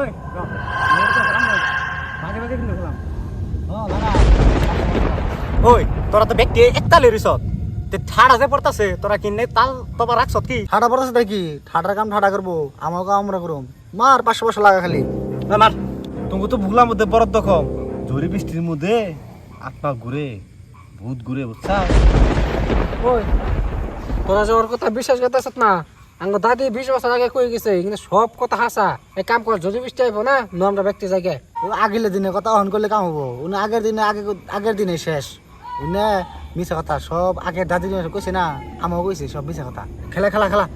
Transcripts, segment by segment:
ওই মাঝে মাঝে কিন্তু খেলাম ওই তোরা তো ব্যক্তি একতালে রিসত তে ঠাড়া যে পড়তাছে তোরা কিনে তাল তবা রাখছত কি ঠাডা পড়াছে তাই কি ঠাডার কাম ঠাডা করবো আমার কাম আমরা করুম মার 500 লাগা খালি না মার তুমি তো ভুগলার মধ্যে বরফ দখম ঝড়ি বৃষ্টির মধ্যে আত্মা ঘুরে ভূত ঘুরে বুঝছা ওই তোরা যে ওর কথা বিশ্বাস করতেছ না আঙ্গ দাদি 20 বছর আগে কই গেছে কিন্তু সব কথা হাসা এক কাম কর যদি বৃষ্টি আইব না আমরা ব্যক্তি জায়গায় আগের দিনে কথা অহন করলে কাম হবো উনি আগের দিনে শেষ উনি মিছা কথা সব আগের দাদি কইছে না আমাও কইছে সব মিছা কথা খেলা খেলা খেলা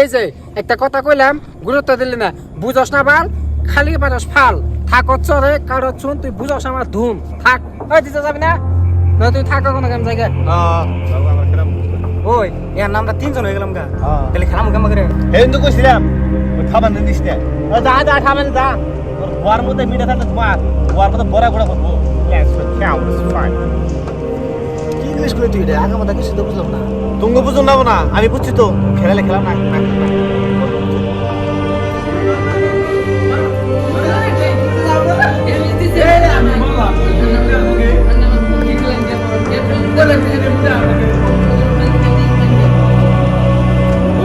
এই যে একটা কথা কইলাম গুরুত্ব দিলি না বুঝস না বাল খালি পারস ফাল থাকত চরে কারো চুন তুই বুঝস আমার ধুম থাক ওই দিতে যাবি না না তুই থাক কোনো কাম জায়গায় ওই এর নামটা তিনজন হয়ে গেলাম গা তাহলে খেলাম কেমন করে এই তো কইছিলাম ওই খাবার নিস না যা যা খাবেন যা তোর গোয়ার মধ্যে মিঠা থাকতে তোমার গোয়ার মধ্যে বড়া গোড়া করবো কি ইংলিশ করে তুই এটা আগে মাথা কিছু তো বুঝলাম না তুমি বুঝুন না আমি বুঝছি তো খেলালে খেলাম না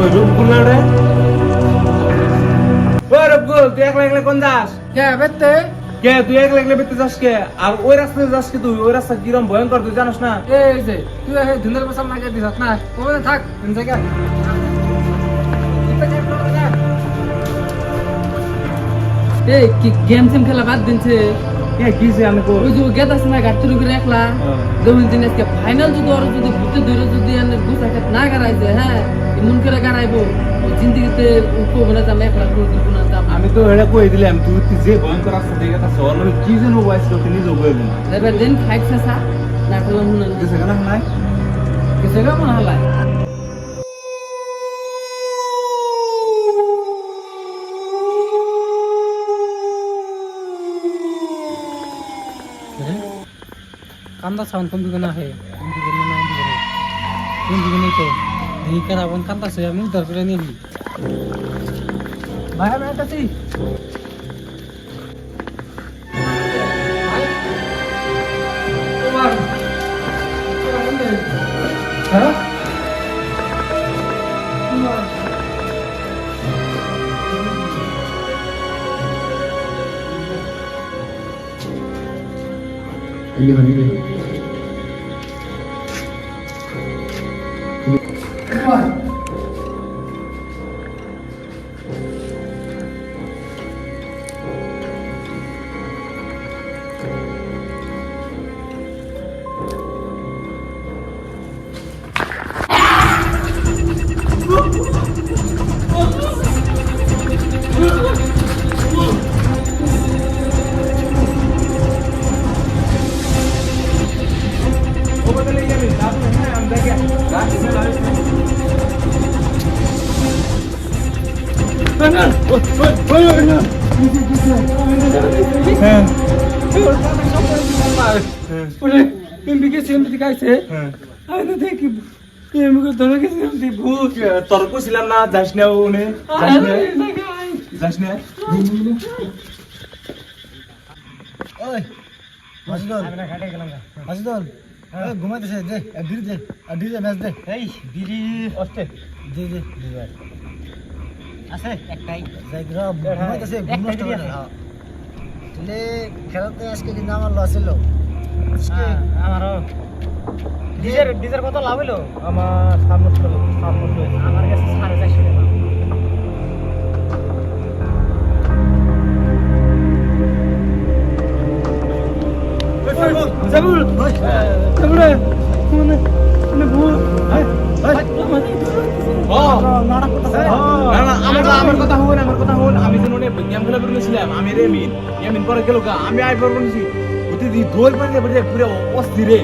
ওই রূপগুলো রে ওই রূপগুল তুই একলা একলা কোন যাস কে বেতে কে তুই একলা একলা বেতে যাস কে আর ওই রাস্তায় যাস কে তুই ওই রাস্তা কিরম ভয়ঙ্কর তুই জানিস না এই যে তুই এই ধুনের বসাম লাগে দিছস না ওখানে থাক কোন জায়গায় এই কি গেম সেম খেলা বাদ দিনছে কে কিছে আমি কো ওই যে গেট আছে না গাড়ির উপরে একলা দুই দিন আজকে ফাইনাল যদি ওর যদি ভূতে ধরে যদি এনে গুছা খেত না গাড়াইছে হ্যাঁ এমন করে গাড়াইবো জিন্দিগিতে উপবনে আমি একলা করে দিব না আমি তো এটা কই দিলাম তুই যে ভয়ঙ্কর রাস্তা দেখে তা সর নয় কি যেন ওয়াইস করতে নিজে বলবো এবার দিন খাইছে সা না খেলাম মনে না কিছে কেন নাই কিছু কেমন হালাই কান্দা সাউন্ড কোন দিকে না হে কোন দিকে না কোন দিকে নেই তো এই কারাবন কান্দা সে আমি উদ্ধার করে নিয়ে নি ভাই আমি আছি হ্যাঁ তোর কইছিলাম না যাস না ওনে যাস না ওই মাসুদুল মাসুদুল ঘুমাইতেছে দে ডিজে ম্যাচ দে এই বিড়ি অস্তে দে দে আছে একটাই যাই গ্রাম ঘুমাইতেছে ঘুম নষ্ট করে হ্যাঁ তাহলে খেলাতে আজকে কিন্তু আমার লস হলো আমারও ডিজের কত লাভ হলো আমার সামনে আমার কাছে 450 টাকা আমার কথা হল আমি যেন গেম খেলা করেছিলাম আমি রেমিন পরে গেল আমি আই পর করেছি ওতে দি দোল পারে পুরো অস্থির রে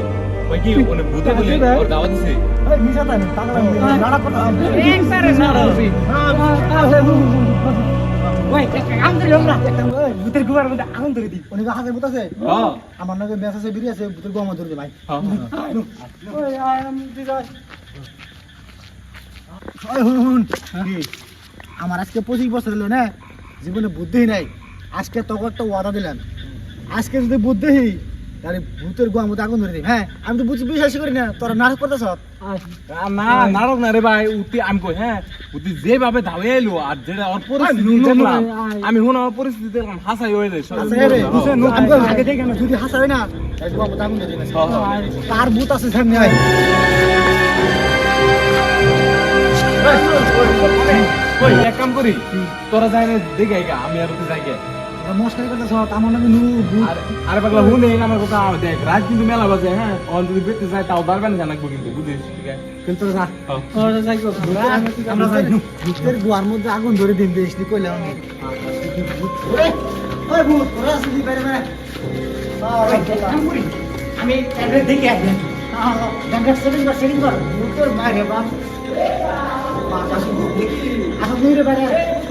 ওই কি ওনে ভূতে বলে ওর দাওয়াত দিছে এই মিছা তাই পাগলা নাড়া কথা একবারে নাড়া ওই কাম করি আমরা ভূতের গুবার মধ্যে আগুন ধরে দিই উনি হাতে ভূত আছে হ্যাঁ আমার নাকি ব্যাস আছে বিড়ি আছে ভূতের গো আমার ধরে দে ভাই ওই আম দিদা ওই হুন আমার আজকে 25 বছর হলো না জীবনে বুদ্ধি নাই আজকে তোকে একটা ওয়াদা দিলাম, আজকে যদি ভূত দেখি তাহলে ভূতের গোয়ার মধ্যে আগুন ধরে দিই। হ্যাঁ আমি তো বুঝি বিশ্বাস করি না, তোরা নাটক করতেছ। না নাটক না রে ভাই, উঠতে আমি কই হ্যাঁ উঠতে যেভাবে ধাওয়া এলো আর যেটা ওর পরিস্থিতি দেখলাম, আমি হুন ওর পরিস্থিতি দেখলাম হাসাই হয়ে যায় আগে দেখে না, যদি হাসা হয় না তাহলে গোয়ার মধ্যে আগুন ধরে দিবে। তার ভূত আছে সামনে হয়। ওই এক কাম করি, তোরা যাই না দেখে আইগা, আমি আর যাই গে। মস্কারি করতেছ, আমার নামে নু ভূত। আরে পাগলা হুনে আমার কথা দেখ, রাত কিন্তু মেলা বাজে, হ্যাঁ অন যদি দেখতে যায় তাও দাঁড়াবেন জানাকবো কিন্তু, বুঝিস? ঠিক আছে কিন্তু না ওরা যাই গো আমরা ভূতের গোয়ার মধ্যে আগুন ধরে দিন বেশি কইলাম আমি। ওই ভূত ওরা আসি বাইরে বাইরে। আমি এবারে দেখে আসি। গঙ্গা সেটিং কর ভূতের মারে বাপ। আসো তুই রে বাইরে।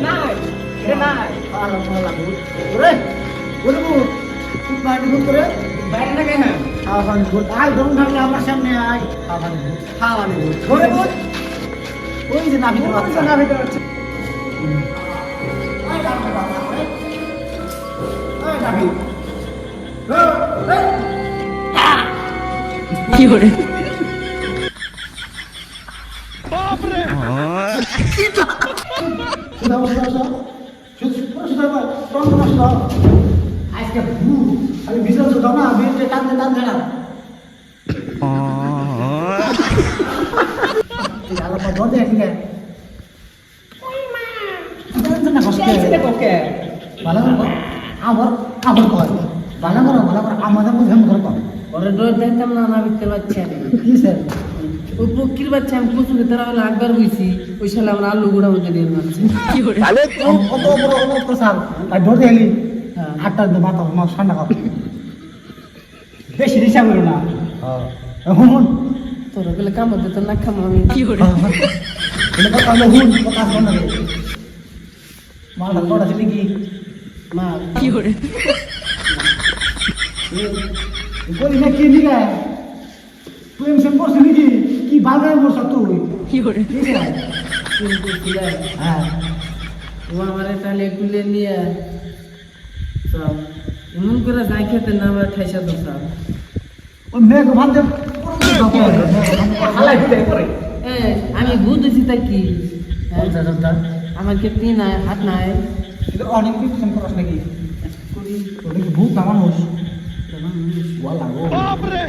না এটা না আলো আলো ভূত ওরে বলে ভূত তুই বাইরে ভূত করে বাইরে না কেন? খাওয়ানি ভূত আই দম থাকলে আমার সামনে আই। খাওয়ানি ভূত ওরে ভূত ওই যে নাভিতে বাচ্চা নাভিতে বাচ্চা। ওই নাভিতে বাচ্চা ওই নাভি কি করে আজকে ভূত আমি বিজনেস দাও না বিজনেস টানতে টানতে না আলো তো বন্ধ আছে কি ওই মা জানতে না কষ্ট আছে কোকে ভালো করে আবার আবার কর ভালো করে আমাদের মধ্যে हम कर কর ওরে ডর দেখতাম না না বিতে বাচ্চা কি স্যার ওই পক্ষীর বাচ্চা আমি কুচুকে তারা হলে একবার হইছি ওই শালা আমরা আলু গুড়া মধ্যে দিয়ে মারছি কি করে তাহলে কত বড় প্রসাদ আর ধরে এলি আটটা মাথা মাথা ঠান্ডা কর বেশি দিশা করো না হুন তোরা গেলে কাম হতে তো না খাম আমি কি করে এটা কথা হলো হুন কথা শোন না মালটা তোরা ছিলি কি মা কি করে বলি না কি নিলে তুই এমসে করছিস নাকি কি বাজারে বসা তুই কি করে ঠিক আছে কিন্তু ছিল হ্যাঁ ও আমারে তাহলে কুলে নিয়ে সব এমন করে যাই খেতে না আমরা ঠাইসা তো সব ও মেঘ ভাঙতে হালাই দিতে করে আমি ভূত হয়েছি তাই কি আচ্ছা আচ্ছা আমার ক্ষেত্রে নাই হাত নাই এটা অনেক কিছু করাস নাকি ওটা কি ভূত না মানুষ ওয়ালা ও বাপরে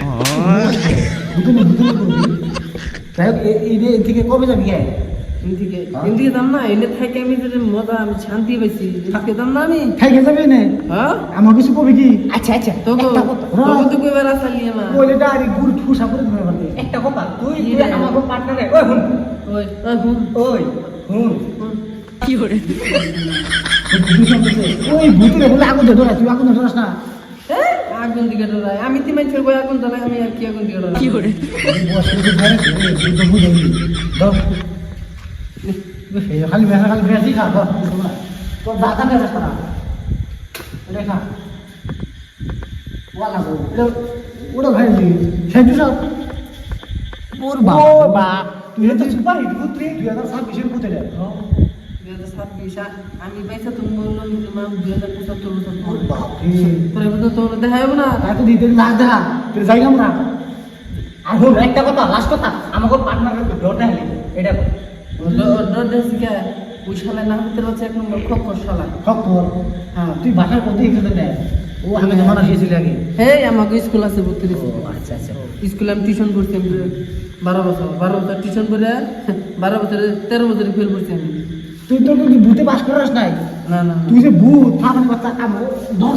তাই এই থেকে কবে যাবি কে এদিকে দাম না এনে থাকে আমি যে মজা আমি শান্তি পাইছি এদিকে দাম না আমি খাইকে যাবি না হ্যাঁ আমার কিছু কবি কি আচ্ছা আচ্ছা তো তো কইবার আসলি মা ওইটা আর গুড় ঠুসা করে ধরে বলতে একটা কথা তুই আমাকে পার্টনারে ওই হুন ওই হুন ওই হুন কি করে ওই ভূতের বলে আগুন ধরে তুই আগুন ধরাস না আগুন দিকে ডরাই আমি তিন মাইছের বই আগুন জ্বালাই আমি আর কি আগুন দিকে ডরাই কি করে খালি বেশি খা তোর দাদা বেশ না রেখা ওয়ালা ওটা ভাই সেজু সব ওর বাবা তুই তো সুপার হিট পুত্রী 2026 এর পুত্রে 2027 আমি পয়সা তুমি বললো কিন্তু মা 2075 ওর বাপ রে তোরে তো তোর দেখা হবে না এত দিতে লাগ দেখা তুই যাইলাম না আর হোক একটা কথা লাস্ট কথা আমাকে পার্টনারের ডর দেখালি এটা ডর দেখছি কে ওই শালা না হতে পারছে এক নম্বর খপ্পর শালা খপ্পর হ্যাঁ তুই বাসার কোথায় এখানে নেয় ও আমি জমানা দিয়েছিলি আগে হে আমাকে স্কুল আছে ভর্তি দিছি আচ্ছা আচ্ছা স্কুলে আমি টিউশন করছি আমি 12 বছর টিউশন করে 12 বছরে 13 বছরে ফেল করছি আমি তুই তো তুই ভূতে পাস করাস নাই না না তুই যে ভূত থামানি কথা কাম দর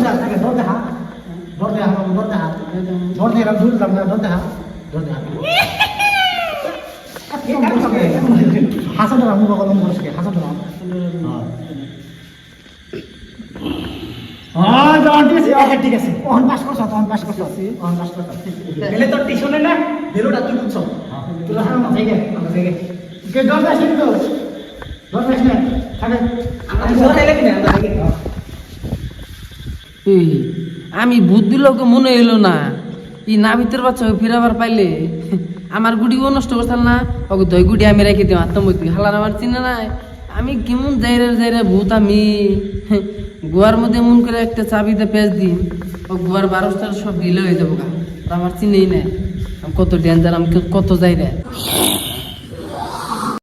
দেখা দর দেখা দূর যাম না দর দেখা হাসা ধরা মুখ কলম করছে হাসা ধরা ঠিক আছে অন পাস করছ এলে তো টিউশনে না বেরোটা তুই বুঝছ তুই হারা মাথায় গে কে দর দাস কিন্তু দর দাস না খাবে আমি দর এলে কি না আমি বুদ্ধি লোক মনে এলো না ই না ভিতর বাচ্চা ফিরাবার পাইলে আমার গুড়িও নষ্ট করতাম না ওকে দই গুড়ি আমি রেখে দিই আত্মমতি হালার আমার চিনে নাই আমি কেমন যাইরে ভূত আমি গোয়ার মধ্যে মন করে একটা চাবিতে পেঁচ দিন ও গোয়ার 12 সব ঢিলে হয়ে যাবো গা। আমার চিনেই নেই আমি কত ডেঞ্জার, আমি কত যাই রে।